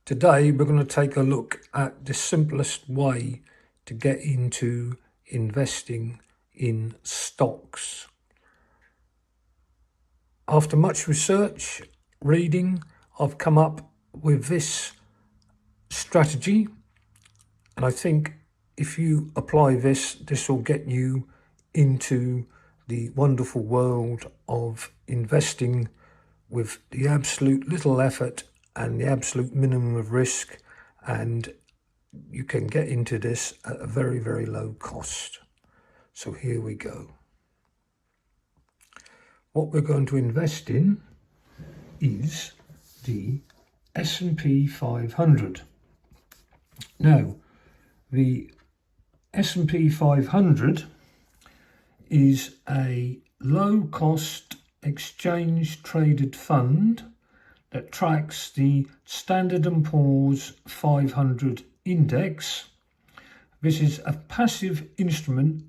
Today we're going to take a look at the simplest way to get into investing in stocks. After much research, reading, I've come up with this strategy, and I think if you apply this will get you into the wonderful world of investing with the absolute little effort and the absolute minimum of risk, and you can get into this at a very, very low cost. So here we go. What we're going to invest in is the S&P 500. Now, the S&P 500 is a low-cost exchange-traded fund that tracks the Standard & Poor's 500 index. This is a passive instrument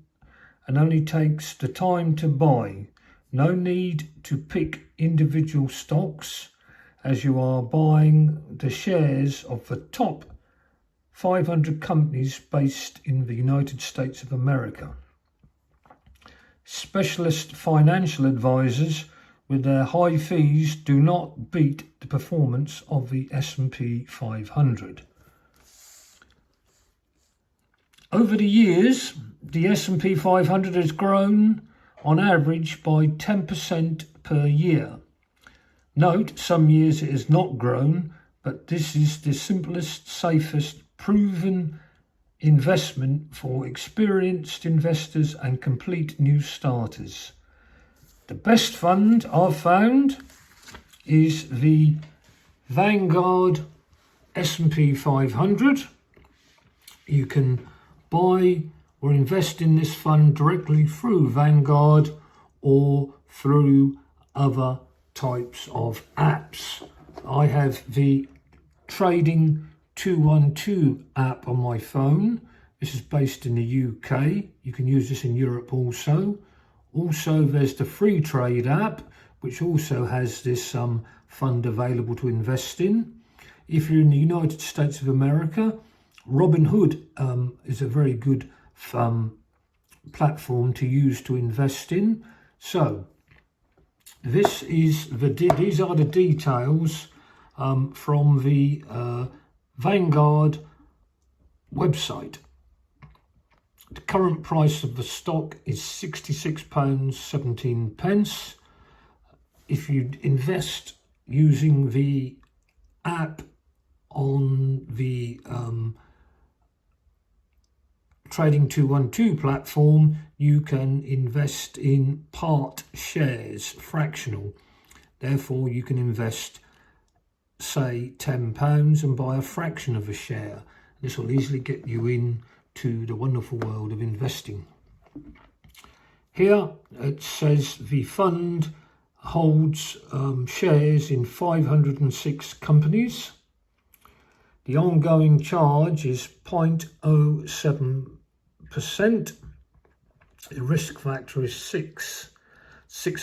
and only takes the time to buy. No need to pick individual stocks, as you are buying the shares of the top 500 companies based in the United States of America. Specialist financial advisors with their high fees do not beat the performance of the S&P 500. Over the years, the S&P 500 has grown on average by 10% per year. Note, some years it has not grown, but this is the simplest, safest, proven investment for experienced investors and complete new starters. The best fund I've found is the Vanguard S&P 500. You can buy or invest in this fund directly through Vanguard or through other types of apps. I have the Trading 212 app on my phone. This is based in the UK. You can use this in Europe also. Also, there's the Free Trade app, which also has this fund available to invest in. If you're in the United States of America, Robinhood is a very good platform to use to invest in. So, these are the details from the Vanguard website. The current price of the stock is £66.17. If you invest using the app on the Trading 212 platform, you can invest in part shares, fractional. Therefore, you can invest, say, £10 and buy a fraction of a share. This will easily get you in to the wonderful world of investing. Here it says the fund holds shares in 506 companies. The ongoing charge is 0.07%. The risk factor is 6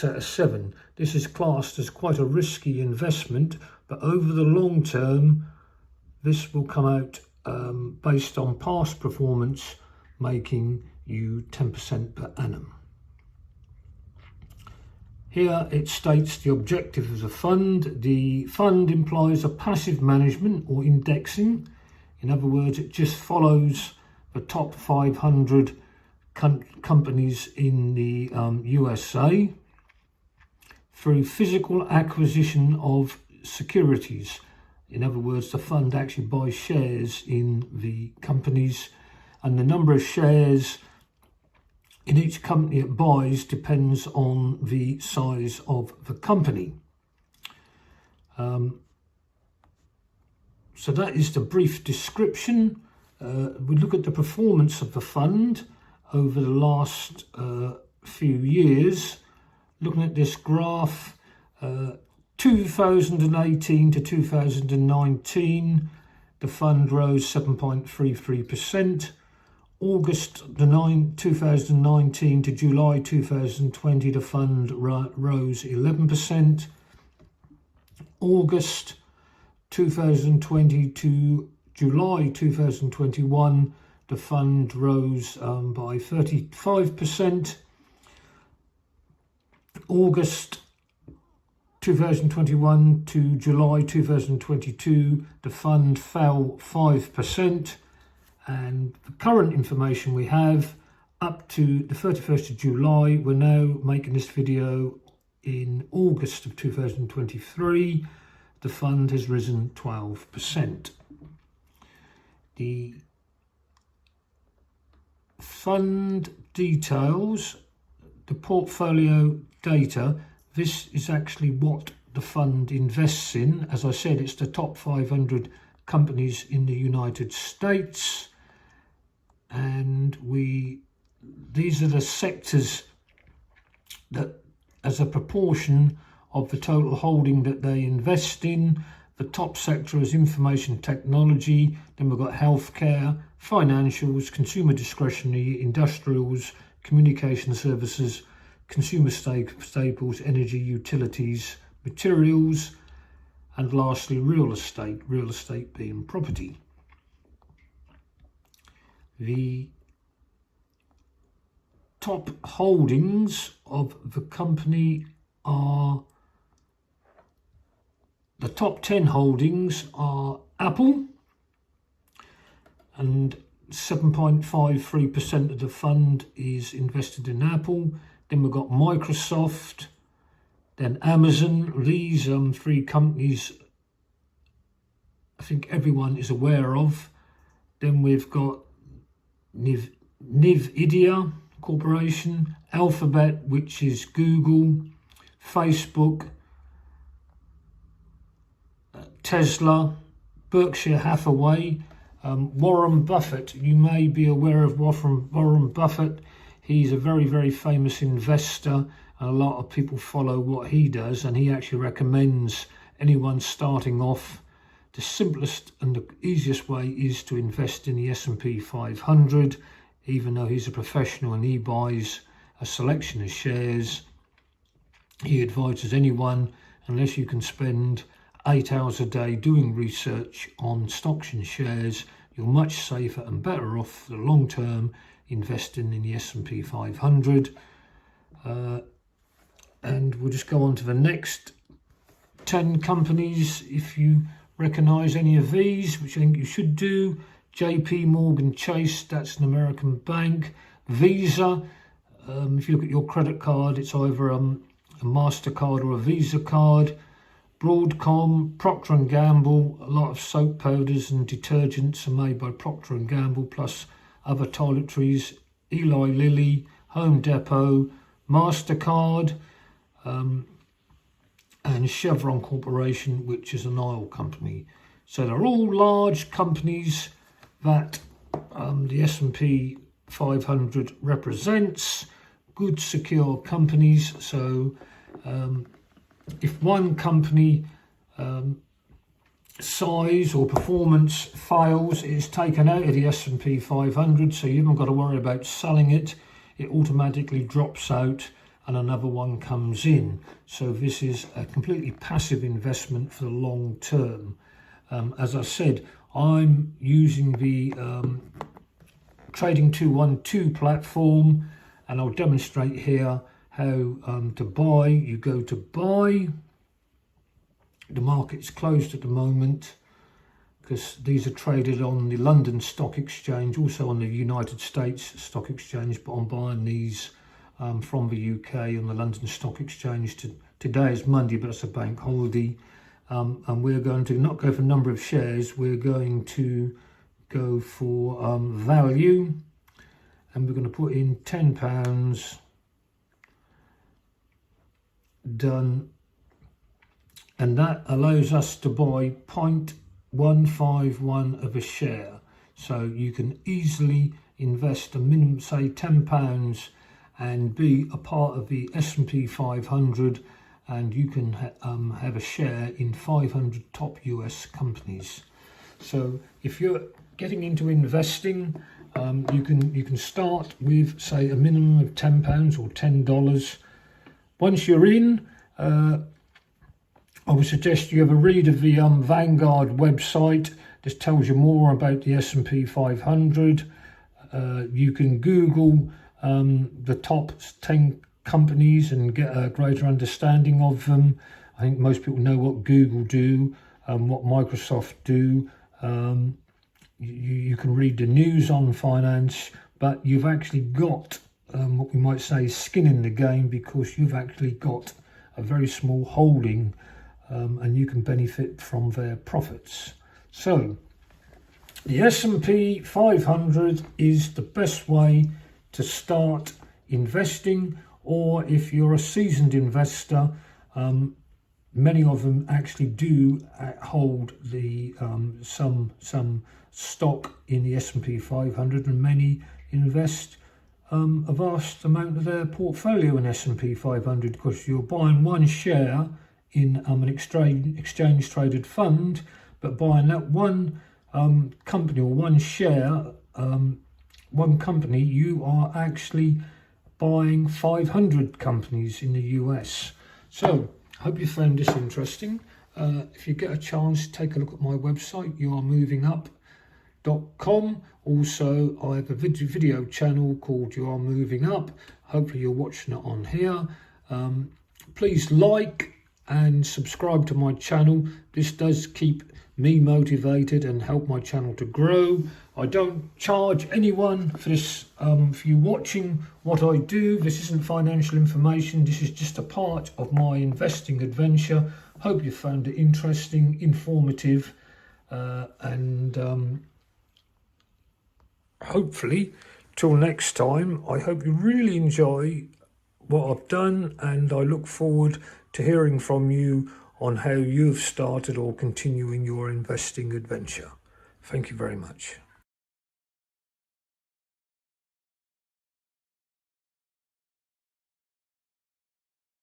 out of 7. This is classed as quite a risky investment, but over the long term, this will come out based on past performance, making you 10% per annum. Here it states the objective of the fund. The fund implies a passive management or indexing. In other words, it just follows the top 500 companies in the USA through physical acquisition of securities. In other words, the fund actually buys shares in the companies, and the number of shares in each company it buys depends on the size of the company. So that is the brief description. We look at the performance of the fund over the last few years. Looking at this graph, 2018 to 2019, the fund rose 7.33%. August 2019 to July 2020, the fund rose 11%. August 2020 to July 2021, the fund rose by 35%. August 2021 to July 2022, the fund fell 5%. And the current information we have up to the 31st of July, we're now making this video in August of 2023, the fund has risen 12%. The fund details, the portfolio data, this is actually what the fund invests in. As I said, it's the top 500 companies in the United States, and these are the sectors that, as a proportion of the total holding that they invest in. The top sector is information technology, then we've got healthcare, financials, consumer discretionary, industrials, communication services, consumer staples, energy, utilities, materials, and lastly real estate being property. The top holdings of the company are, the top 10 holdings are Apple, and 7.53% of the fund is invested in Apple. Then we've got Microsoft, then Amazon. These three companies I think everyone is aware of. Then we've got NVIDIA Corporation, Alphabet, which is Google, Facebook, Tesla, Berkshire Hathaway, Warren Buffett. You may be aware of Warren Buffett. He's a very, very famous investor, and a lot of people follow what he does, and he actually recommends anyone starting off, the simplest and the easiest way is to invest in the S&P 500, even though he's a professional and he buys a selection of shares. He advises anyone, unless you can spend 8 hours a day doing research on stocks and shares, you're much safer and better off for the long term investing in the S&P 500. And we'll just go on to the next 10 companies. If you recognise any of these, which I think you should do: JP Morgan Chase, that's an American bank. Visa, if you look at your credit card, it's either a MasterCard or a Visa card. Broadcom, Procter & Gamble, a lot of soap powders and detergents are made by Procter & Gamble, plus other toiletries. Eli Lilly, Home Depot, MasterCard, and Chevron Corporation, which is an oil company. So they're all large companies that the S&P 500 represents, good secure companies. So if one company size or performance fails, it's taken out of the S&P 500, so you haven't got to worry about selling it. It automatically drops out and another one comes in. So this is a completely passive investment for the long term. As I said, I'm using the Trading 212 platform, and I'll demonstrate here how to buy. You go to buy. The market's closed at the moment because these are traded on the London Stock Exchange, also on the United States Stock Exchange, but I'm buying these from the UK on the London Stock Exchange. Today is Monday, but it's a bank holiday. And we're going to not go for number of shares, we're going to go for value, and we're going to put in £10. Done. And that allows us to buy 0.151 of a share. So you can easily invest a minimum, say £10, and be a part of the S&P 500, and you can have a share in 500 top US companies. So if you're getting into investing, you can start with, say, a minimum of £10 or $10. Once you're in, I would suggest you have a read of the Vanguard website. This tells you more about the S&P 500. You can Google the top 10 companies and get a greater understanding of them. I think most people know what Google do, what Microsoft do. You can read the news on finance, but you've actually got what we might say skin in the game, because you've actually got a very small holding, and you can benefit from their profits. So the S&P 500 is the best way to start investing, or if you're a seasoned investor, many of them actually do hold the some stock in the S&P 500, and many invest a vast amount of their portfolio in S&P 500, because you're buying one share in an exchange traded fund, but buying that one company or one share, one company, you are actually buying 500 companies in the US. So I hope you found this interesting. If you get a chance, take a look at my website, youaremovingup.com. Also, I have a video channel called You Are Moving Up. Hopefully you're watching it on here. Please like and subscribe to my channel. This does keep me motivated and help my channel to grow. I don't charge anyone for this, for you watching what I do. This isn't financial information. This is just a part of my investing adventure. Hope you found it interesting, informative, and hopefully till next time, I hope you really enjoy what I've done, and I look forward to hearing from you on how you've started or continuing your investing adventure. Thank you very much.